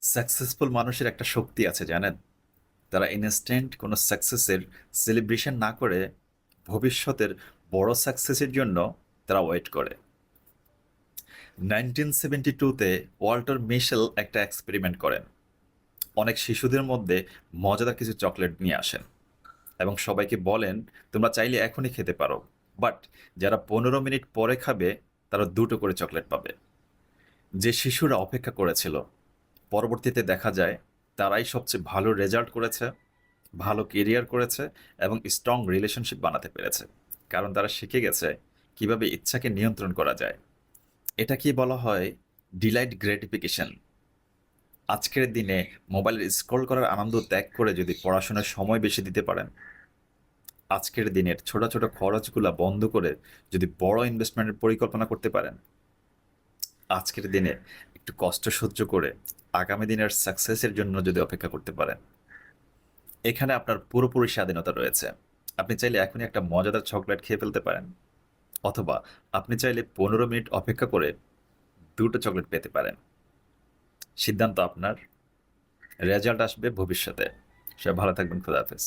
Successful মানুষের একটা শক্তি আছে জানেন? তারা ইনস্ট্যান্ট কোনো সাকসেসের সেলিব্রেশন না করে ভবিষ্যতের বড় সাকসেসের জন্য তারা ওয়েট করে। 1972-তে ওয়াল্টার মিশেল একটা এক্সপেরিমেন্ট করেন। অনেক শিশুদের মধ্যে মজাদার কিছু চকলেট নিয়ে আসেন এবং সবাইকে বলেন, তোমরা চাইলে এখনই খেতে পারো, বাট যারা 15 মিনিট পরে খাবে তারা দুটো করে চকলেট পাবে। যে শিশুরা অপেক্ষা করেছিল, পরবর্তীতে দেখা যায় তারাই সবচেয়ে ভালো রেজাল্ট করেছে, ভালো কেরিয়ার করেছে এবং স্ট্রং রিলেশনশিপ বানাতে পেরেছে। কারণ তারা শিখে গেছে কিভাবে ইচ্ছাকে নিয়ন্ত্রণ করা যায়। এটা কি বলা হয়? Delight gratification. আজকের দিনে মোবাইলের স্ক্রল করার আনন্দ ত্যাগ করে যদি পড়াশোনার সময় বেশি দিতে পারেন, আজকের দিনের ছোট ছোট খরচগুলা বন্ধ করে যদি বড় ইনভেস্টমেন্টের পরিকল্পনা করতে পারেন, আজকের দিনে একটু কষ্ট সহ্য করে আগামী দিনের সাকসেসের জন্য যদি অপেক্ষা করতে পারেন, এখানে আপনার পুরোপুরি স্বাধীনতা রয়েছে। আপনি চাইলে এখনই একটা মজাদার চকলেট খেয়ে ফেলতে পারেন, অথবা আপনি চাইলে 15 মিনিট অপেক্ষা করে দুটো চকলেট পেতে পারেন। সিদ্ধান্ত আপনার। রেজাল্ট আসবে ভবিষ্যতে। সবাই ভালো থাকবেন। খোদা হাফেজ।